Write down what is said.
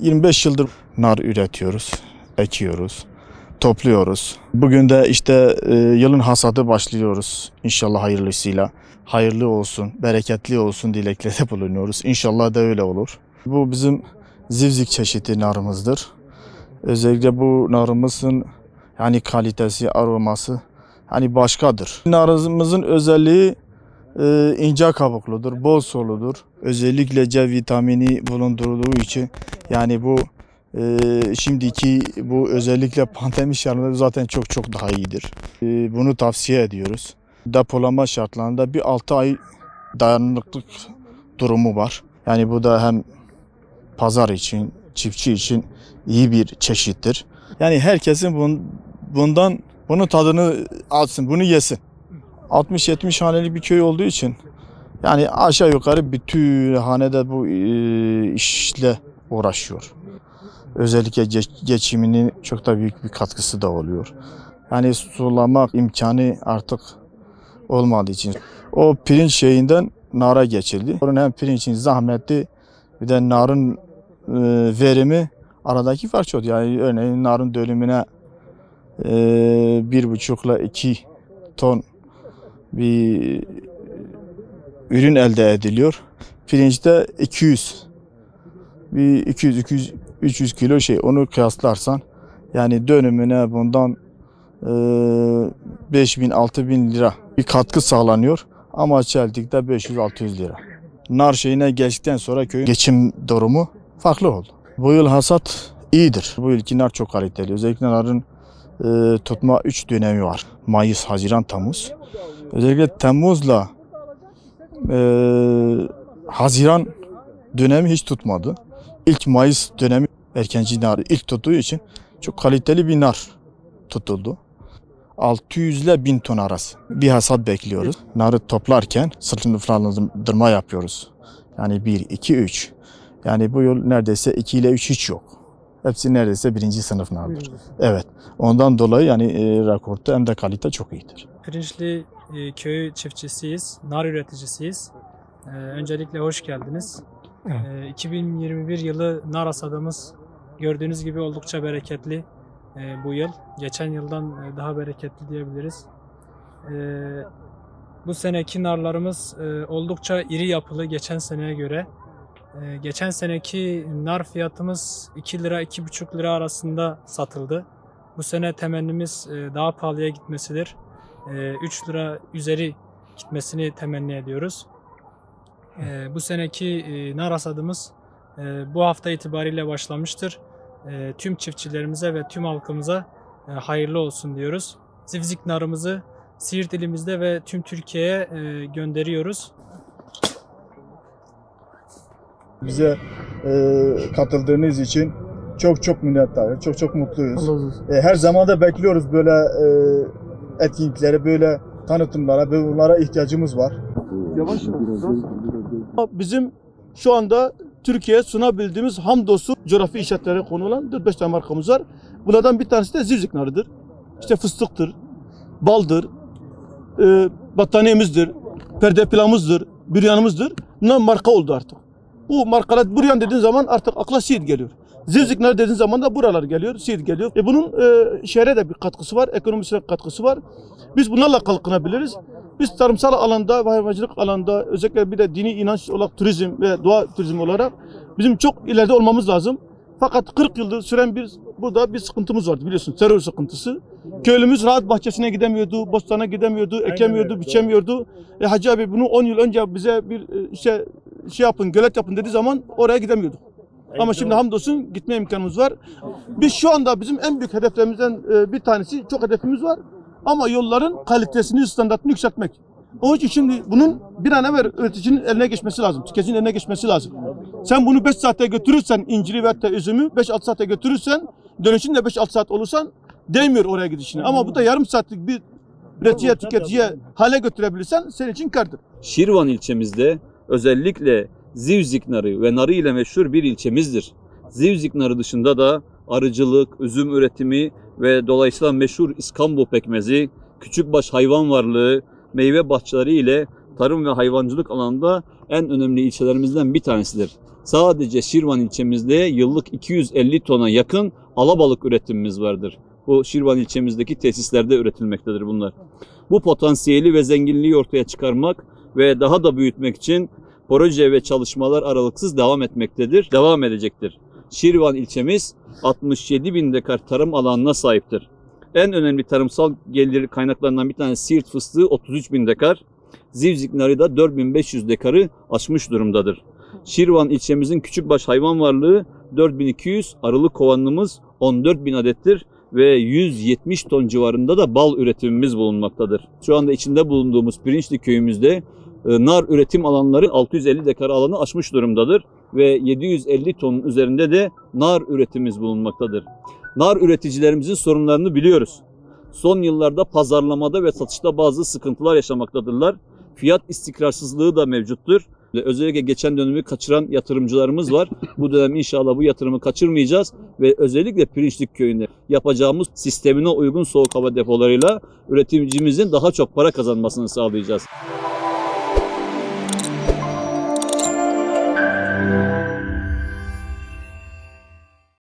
25 yıldır nar üretiyoruz, ekiyoruz, topluyoruz. Bugün de işte yılın hasadı başlıyoruz inşallah hayırlısıyla. Hayırlı olsun, bereketli olsun dileklerde bulunuyoruz. İnşallah da öyle olur. Bu bizim zivzik çeşidi narımızdır. Özellikle bu narımızın yani kalitesi, aroması hani başkadır. Narımızın özelliği ince kabukludur, bol soludur. Özellikle C vitamini bulundurduğu için yani bu şimdiki bu özellikle pandemi şartlarında zaten çok daha iyidir. Bunu tavsiye ediyoruz. Depolama şartlarında bir 6 ay dayanıklılık durumu var. Yani bu da hem pazar için, çiftçi için iyi bir çeşittir. Yani herkesin bunun tadını alsın, bunu yesin. 60-70 haneli bir köy olduğu için yani aşağı yukarı bütün hanede bu işle uğraşıyor. Özellikle geçiminin çok da büyük bir katkısı da oluyor. Yani sulamak imkanı artık olmadığı için o pirinç şeyinden nara geçildi. Onun hem pirincin zahmeti bir de narın verimi aradaki fark çok. Yani örneğin narın dönümüne 1,5 ile 2 ton bir ürün elde ediliyor. Pirinçte 200 300 kilo onu kıyaslarsan yani dönümüne bundan 5.000-6.000 lira bir katkı sağlanıyor ama çeltikte 500-600 lira. Nar şeyine geçtikten sonra köyün geçim durumu farklı oldu. Bu yıl hasat iyidir. Bu yılki nar çok kaliteli. Özellikle narın tutma 3 dönemi var. Mayıs, Haziran, Temmuz. Özellikle Temmuz'la Haziran dönemi hiç tutmadı. İlk Mayıs dönemi erkenci nar ilk tuttuğu için çok kaliteli bir nar tutuldu. 600 ile 1000 ton arası bir hasat bekliyoruz. Narı toplarken sınıflandırma yapıyoruz. Yani 1, 2, 3. Yani bu yıl neredeyse 2 ile 3 hiç yok. Hepsi neredeyse 1. sınıf nardır. Evet. Ondan dolayı yani raporta hem de kalite çok iyidir. Pirinçli köy çiftçisiyiz, nar üreticisiyiz. Öncelikle hoş geldiniz. 2021 yılı nar hasadımız gördüğünüz gibi oldukça bereketli bu yıl. Geçen yıldan daha bereketli diyebiliriz. Bu seneki narlarımız oldukça iri yapılı geçen seneye göre. Geçen seneki nar fiyatımız 2 lira 2,5 lira arasında satıldı. Bu sene temennimiz daha pahalıya gitmesidir. 3 lira üzeri gitmesini temenni ediyoruz. Bu seneki nar hasadımız bu hafta itibariyle başlamıştır. Tüm çiftçilerimize ve tüm halkımıza hayırlı olsun diyoruz. Zivzik narımızı Siirt ilimizde ve tüm Türkiye'ye gönderiyoruz. Bize katıldığınız için çok minnettarız. Çok mutluyuz. Her zaman da bekliyoruz böyle etkinliklere, böyle tanıtımlara, bunlara ihtiyacımız var. Yavaş. Bizim şu anda Türkiye'ye sunabildiğimiz hamdolsun coğrafi işaretlere konu olan 4-5 tane markamız var. Bunlardan bir tanesi de zivzik narıdır. İşte fıstıktır, baldır, battaniyemizdir, perde pilavımızdır, büryanımızdır. Bunlar marka oldu artık. Bu markalar büryan dediğin zaman artık akla Siirt geliyor. Zivzik narı dediğin zaman da buralar geliyor, Siirt geliyor. Bunun şehre de bir katkısı var, ekonomisine katkısı var. Biz bunlarla kalkınabiliriz. Biz tarımsal alanda ve hayvancılık alanda özellikle bir de dini inanç olarak turizm ve doğa turizmi olarak bizim çok ileride olmamız lazım. Fakat 40 yıldır süren burada bir sıkıntımız vardı biliyorsun, terör sıkıntısı. Köylümüz rahat bahçesine gidemiyordu, bostana gidemiyordu, ekemiyordu, biçemiyordu. Hacı abi bunu 10 yıl önce bize bir şey yapın, gölet yapın dediği zaman oraya gidemiyorduk. Ama şimdi hamdolsun gitme imkanımız var. Biz şu anda bizim en büyük hedeflerimizden bir tanesi, çok hedefimiz var. Ama yolların kalitesini, standartını yükseltmek. Onun için şimdi bunun bir an evvel üreticinin eline geçmesi lazım. Tüketicinin eline geçmesi lazım. Sen bunu 5 saate götürürsen inciri ve hatta üzümü 5-6 saate götürürsen dönüşün de 5-6 saat olursan değmiyor oraya gidişine. Ama bu da yarım saatlik bir üreticiye, tüketiciye hale götürebilirsen senin için kârdır. Şirvan ilçemizde özellikle zivzik narı ve narı ile meşhur bir ilçemizdir. Zivzik narı dışında da arıcılık, üzüm üretimi ve dolayısıyla meşhur İskambo pekmezi, küçükbaş hayvan varlığı, meyve bahçeleri ile tarım ve hayvancılık alanında en önemli ilçelerimizden bir tanesidir. Sadece Şirvan ilçemizde yıllık 250 tona yakın alabalık üretimimiz vardır. Bu Şirvan ilçemizdeki tesislerde üretilmektedir bunlar. Bu potansiyeli ve zenginliği ortaya çıkarmak ve daha da büyütmek için proje ve çalışmalar aralıksız devam etmektedir, devam edecektir. Şirvan ilçemiz 67 bin dekar tarım alanına sahiptir. En önemli tarımsal gelir kaynaklarından bir tanesi Siirt fıstığı 33 bin dekar, Zivzik narı da 4500 dekarı aşmış durumdadır. Şirvan ilçemizin küçükbaş hayvan varlığı 4200, arılı kovanımız 14 bin adettir ve 170 ton civarında da bal üretimimiz bulunmaktadır. Şu anda içinde bulunduğumuz Pirinçli köyümüzde nar üretim alanları 650 dekar alanı aşmış durumdadır ve 750 tonun üzerinde de nar üretimimiz bulunmaktadır. Nar üreticilerimizin sorunlarını biliyoruz. Son yıllarda pazarlamada ve satışta bazı sıkıntılar yaşamaktadırlar. Fiyat istikrarsızlığı da mevcuttur. Özellikle geçen dönemi kaçıran yatırımcılarımız var. Bu dönem inşallah bu yatırımı kaçırmayacağız ve özellikle Pirinçlik köyünde yapacağımız sistemine uygun soğuk hava depolarıyla üreticimizin daha çok para kazanmasını sağlayacağız.